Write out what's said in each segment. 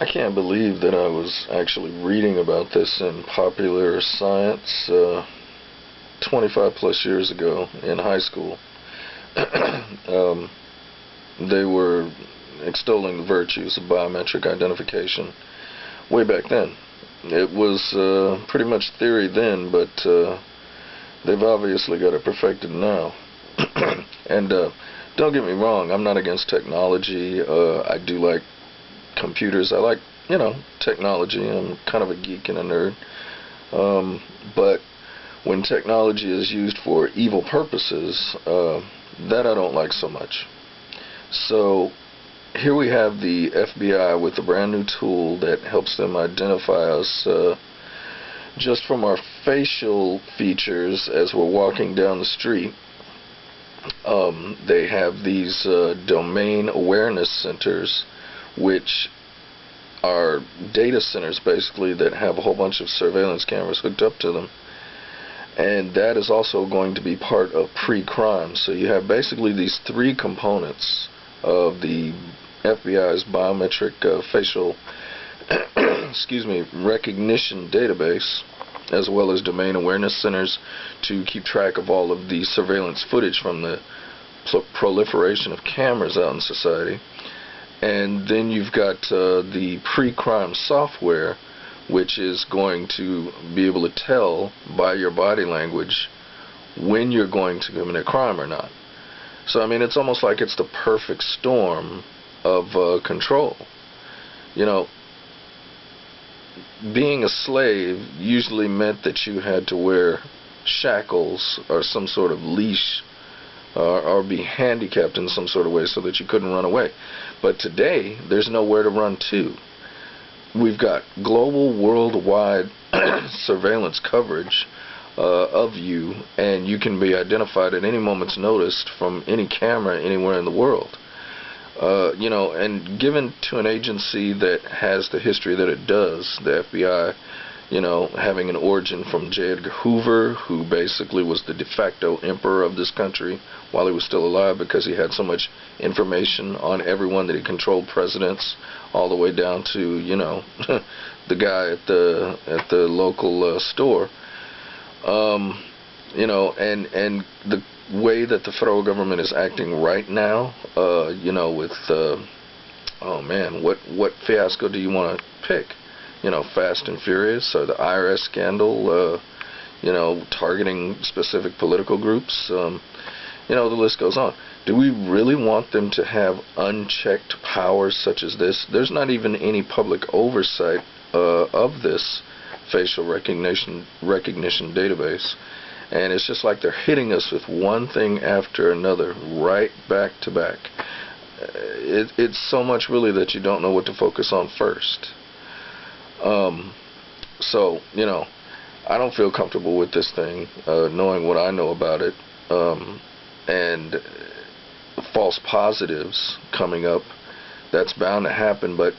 I can't believe that I was actually reading about this in Popular Science 25 plus years ago in high school. um, they were extolling the virtues of biometric identification way back then. It was pretty much theory then, but they've obviously got it perfected now. And don't get me wrong, I'm not against technology. I do like computers. I like, technology. I'm kind of a geek and a nerd. But when technology is used for evil purposes, that I don't like so much. So here we have the FBI with a brand new tool that helps them identify us just from our facial features as we're walking down the street. They have these domain awareness centers, which are data centers basically that have a whole bunch of surveillance cameras hooked up to them. And that is also going to be part of pre-crime. So you have basically these three components of the FBI's biometric facial recognition database, as well as domain awareness centers to keep track of all of the surveillance footage from the proliferation of cameras out in society. And then you've got the pre-crime software, which is going to be able to tell by your body language when you're going to commit a crime or not. So, I mean, it's almost like it's the perfect storm of control. Being a slave usually meant that you had to wear shackles or some sort of leash or be handicapped in some sort of way so that you couldn't run away. But today, there's nowhere to run to. We've got global, worldwide surveillance coverage of you, and you can be identified at any moment's notice from any camera anywhere in the world. And given to an agency that has the history that it does, the FBI, having an origin from J. Edgar Hoover, who basically was the de facto emperor of this country while he was still alive because he had so much information on everyone that he controlled presidents all the way down to, the guy at the local store. And the way that the federal government is acting right now, with, what fiasco do you want to pick? Fast and Furious, or the IRS scandal, targeting specific political groups, the list goes on. Do we really want them to have unchecked powers such as this? There's not even any public oversight of this facial recognition database. And it's just like they're hitting us with one thing after another, right back to back. It's so much really that you don't know what to focus on first. So, I don't feel comfortable with this thing, knowing what I know about it, and false positives coming up. That's bound to happen, but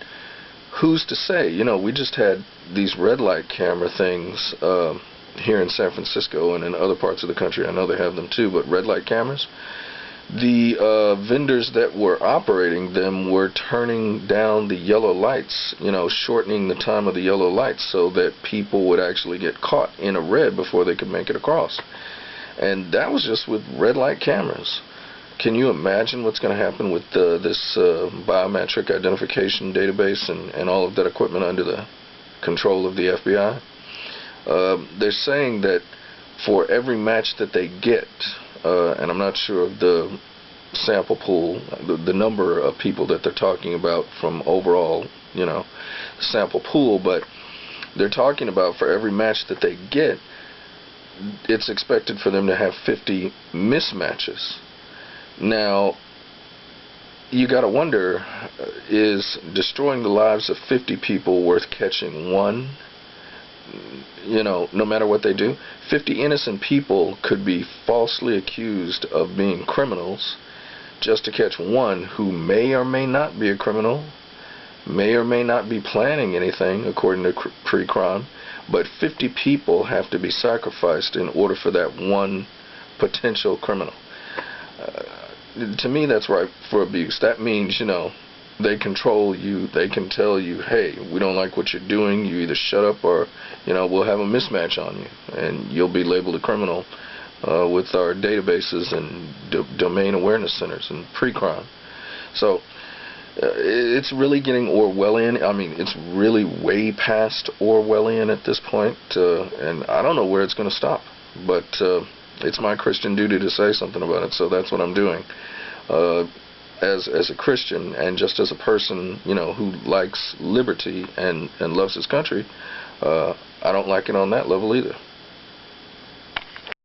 who's to say? We just had these red light camera things here in San Francisco and in other parts of the country. I know they have them too, but red light cameras, the vendors that were operating them were turning down the yellow lights, shortening the time of the yellow lights so that people would actually get caught in a red before they could make it across. And that was just with red light cameras. Can you imagine what's going to happen with this biometric identification database and all of that equipment under the control of the FBI? They're saying that for every match that they get, and I'm not sure of the sample pool, the number of people that they're talking about from overall, sample pool, but they're talking about for every match that they get, it's expected for them to have 50 mismatches. Now, you got to wonder, is destroying the lives of 50 people worth catching one? No matter what they do, 50 innocent people could be falsely accused of being criminals just to catch one who may or may not be a criminal, may or may not be planning anything according to pre-crime, but 50 people have to be sacrificed in order for that one potential criminal. To me, that's ripe for abuse. That means, they control you. They can tell you, hey, we don't like what you're doing. You either shut up or, we'll have a mismatch on you, and you'll be labeled a criminal with our databases and domain awareness centers and pre-crime. So it's really getting Orwellian. I mean, it's really way past Orwellian at this point, and I don't know where it's going to stop. But it's my Christian duty to say something about it, so that's what I'm doing. As a Christian and just as a person, who likes liberty and loves his country, I don't like it on that level either.